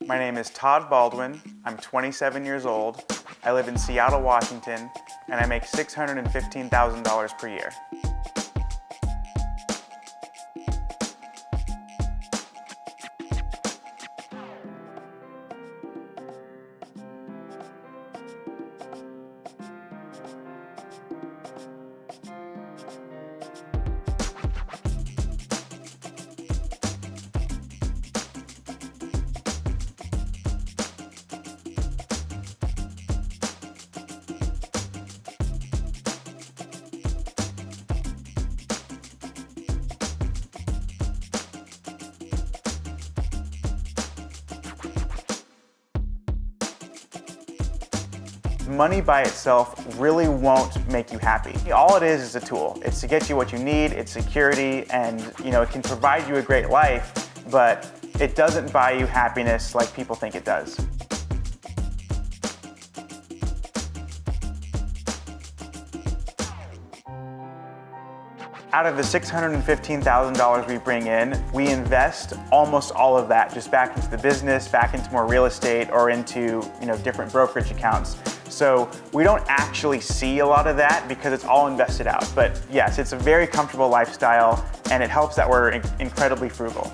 My name is Todd Baldwin. I'm 27 years old. I live in Seattle, Washington, and I make $615,000 per year. Money by itself really won't make you happy. All it is a tool. It's to get you what you need, it's security, and it can provide you a great life, but it doesn't buy you happiness like people think it does. Out of the $615,000 we bring in, we invest almost all of that just back into the business, back into more real estate, or into different brokerage accounts. So we don't actually see a lot of that because it's all invested out. But yes, it's a very comfortable lifestyle, and it helps that we're incredibly frugal.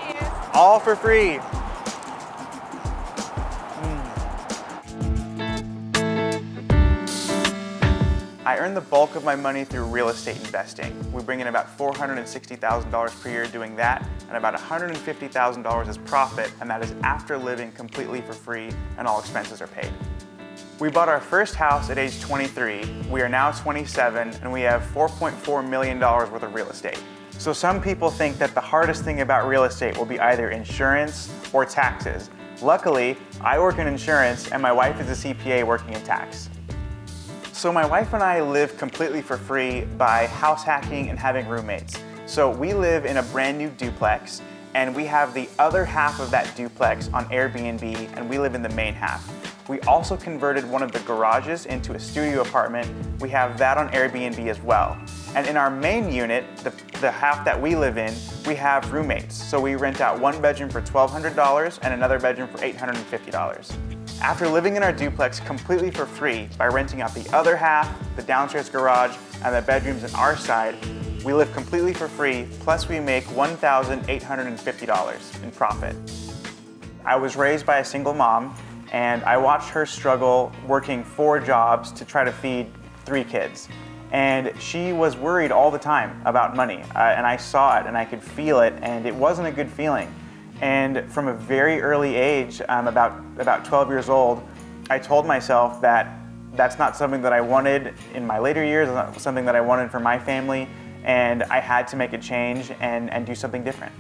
Cheers. All for free. I earn the bulk of my money through real estate investing. We bring in about $460,000 per year doing that, and about $150,000 as profit, and that is after living completely for free and all expenses are paid. We bought our first house at age 23. We are now 27, and we have $4.4 million worth of real estate. So some people think that the hardest thing about real estate will be either insurance or taxes. Luckily, I work in insurance, and my wife is a CPA working in tax. So my wife and I live completely for free by house hacking and having roommates. So we live in a brand new duplex, and we have the other half of that duplex on Airbnb, and we live in the main half. We also converted one of the garages into a studio apartment. We have that on Airbnb as well. And in our main unit, the half that we live in, we have roommates. So we rent out one bedroom for $1,200 and another bedroom for $850. After living in our duplex completely for free by renting out the other half, the downstairs garage, and the bedrooms on our side, we live completely for free, plus we make $1,850 in profit. I was raised by a single mom, and I watched her struggle working 4 jobs to try to feed 3 kids. And she was worried all the time about money, and I saw it and I could feel it, and it wasn't a good feeling. And from a very early age, about 12 years old, I told myself that that's not something that I wanted in my later years, it's not something that I wanted for my family, and I had to make a change and do something different.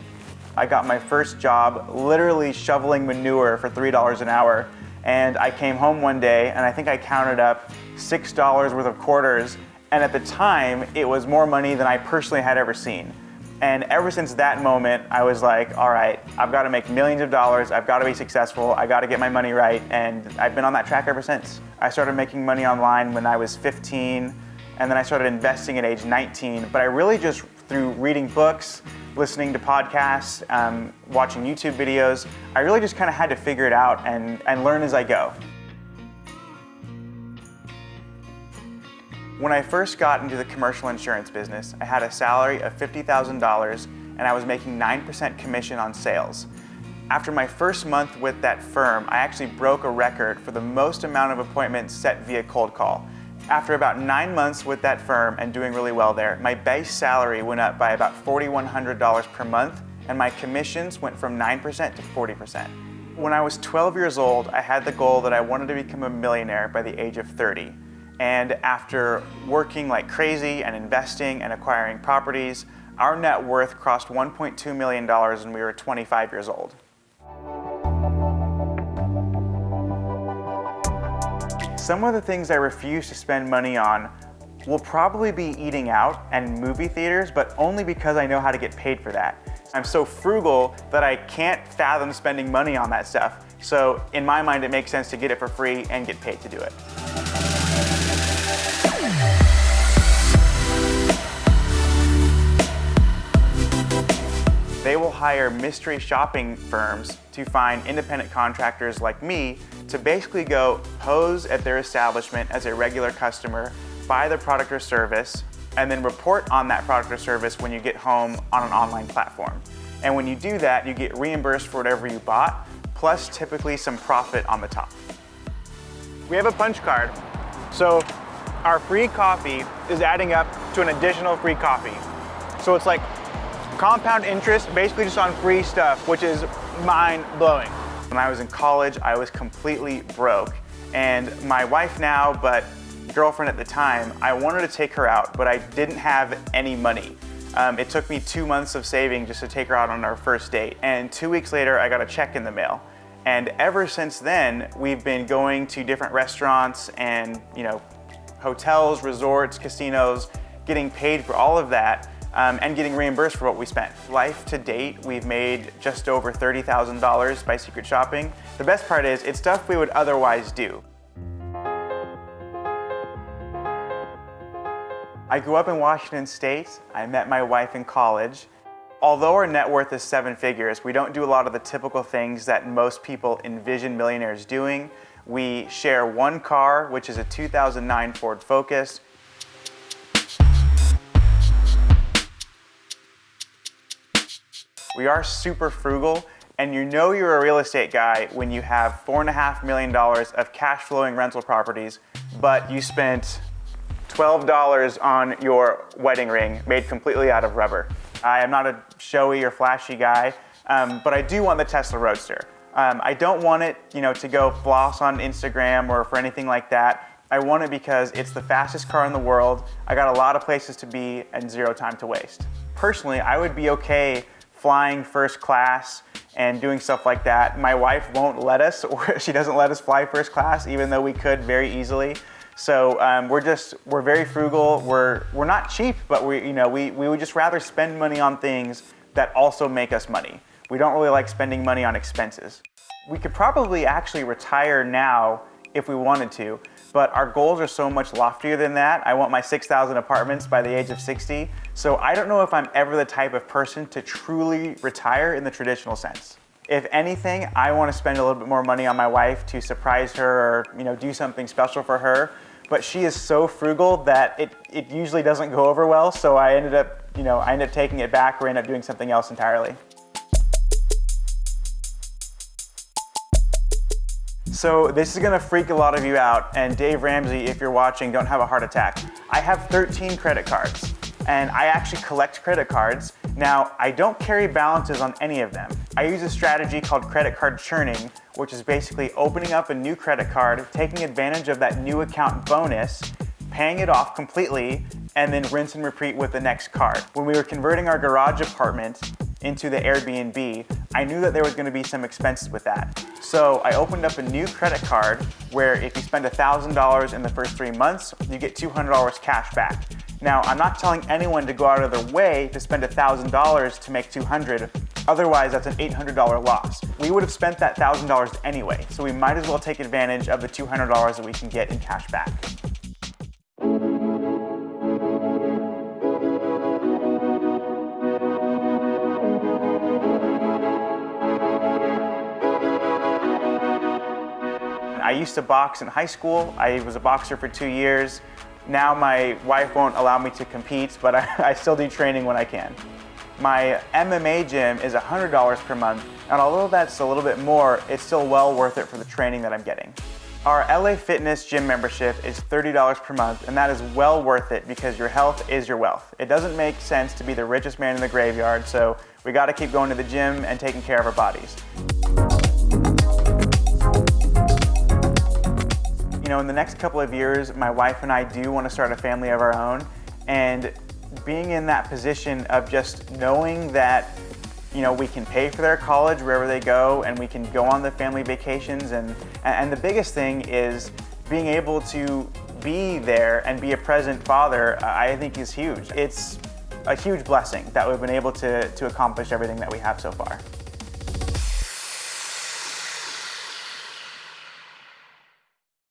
I got my first job literally shoveling manure for $3 an hour, and I came home one day and I think I counted up $6 worth of quarters, and at the time, it was more money than I personally had ever seen. And ever since that moment, I was like, all right, I've got to make millions of dollars, I've got to be successful, I got to get my money right, and I've been on that track ever since. I started making money online when I was 15, and then I started investing at age 19, but I really just, through reading books, listening to podcasts, watching YouTube videos, I really just kind of had to figure it out and learn as I go. When I first got into the commercial insurance business, I had a salary of $50,000 and I was making 9% commission on sales. After my first month with that firm, I actually broke a record for the most amount of appointments set via cold call. After about 9 months with that firm and doing really well there, my base salary went up by about $4,100 per month, and my commissions went from 9% to 40%. When I was 12 years old, I had the goal that I wanted to become a millionaire by the age of 30. And after working like crazy and investing and acquiring properties, our net worth crossed $1.2 million when we were 25 years old. Some of the things I refuse to spend money on will probably be eating out and movie theaters, but only because I know how to get paid for that. I'm so frugal that I can't fathom spending money on that stuff. So in my mind, it makes sense to get it for free and get paid to do it. hire mystery shopping firms to find independent contractors like me to basically go pose at their establishment as a regular customer, buy the product or service, and then report on that product or service when you get home on an online platform. And when you do that, you get reimbursed for whatever you bought, plus typically some profit on the top. We have a punch card, so our free coffee is adding up to an additional free coffee. So it's like compound interest, basically just on free stuff, which is mind-blowing. When I was in college, I was completely broke. And my wife now, but girlfriend at the time, I wanted to take her out, but I didn't have any money. It took me 2 months of saving just to take her out on our first date. And 2 weeks later, I got a check in the mail. And ever since then, we've been going to different restaurants and, hotels, resorts, casinos, getting paid for all of that, and getting reimbursed for what we spent. Life to date, we've made just over $30,000 by secret shopping. The best part is, it's stuff we would otherwise do. I grew up in Washington State. I met my wife in college. Although our net worth is 7 figures, we don't do a lot of the typical things that most people envision millionaires doing. We share one car, which is a 2009 Ford Focus. We are super frugal, and you know you're a real estate guy when you have $4.5 million of cash flowing rental properties, but you spent $12 on your wedding ring made completely out of rubber. I am not a showy or flashy guy, but I do want the Tesla Roadster. I don't want it, to go floss on Instagram or for anything like that. I want it because it's the fastest car in the world. I got a lot of places to be and 0 time to waste. Personally, I would be okay flying first class and doing stuff like that. My wife won't let us, or she doesn't let us fly first class, even though we could very easily. So we're very frugal. We're not cheap, but we would just rather spend money on things that also make us money. We don't really like spending money on expenses. We could probably actually retire now if we wanted to, but our goals are so much loftier than that. I want my 6,000 apartments by the age of 60. So I don't know if I'm ever the type of person to truly retire in the traditional sense. If anything, I want to spend a little bit more money on my wife to surprise her or do something special for her. But she is so frugal that it usually doesn't go over well. So I ended up taking it back or ended up doing something else entirely. So this is gonna freak a lot of you out, and Dave Ramsey, if you're watching, don't have a heart attack. I have 13 credit cards, and I actually collect credit cards. Now, I don't carry balances on any of them. I use a strategy called credit card churning, which is basically opening up a new credit card, taking advantage of that new account bonus, paying it off completely, and then rinse and repeat with the next card. When we were converting our garage apartment into the Airbnb, I knew that there was gonna be some expenses with that. So I opened up a new credit card where if you spend $1,000 in the first 3 months, you get $200 cash back. Now, I'm not telling anyone to go out of their way to spend $1,000 to make $200, otherwise that's an $800 loss. We would have spent that $1,000 anyway, so we might as well take advantage of the $200 that we can get in cash back. I used to box in high school. I was a boxer for 2 years. Now my wife won't allow me to compete, but I still do training when I can. My MMA gym is $100 per month, and although that's a little bit more, it's still well worth it for the training that I'm getting. Our LA Fitness gym membership is $30 per month, and that is well worth it because your health is your wealth. It doesn't make sense to be the richest man in the graveyard, so we gotta keep going to the gym and taking care of our bodies. In the next couple of years, my wife and I do want to start a family of our own, and being in that position of just knowing that we can pay for their college wherever they go, and we can go on the family vacations, and the biggest thing is being able to be there and be a present father, I think is huge. It's a huge blessing that we've been able to accomplish everything that we have so far.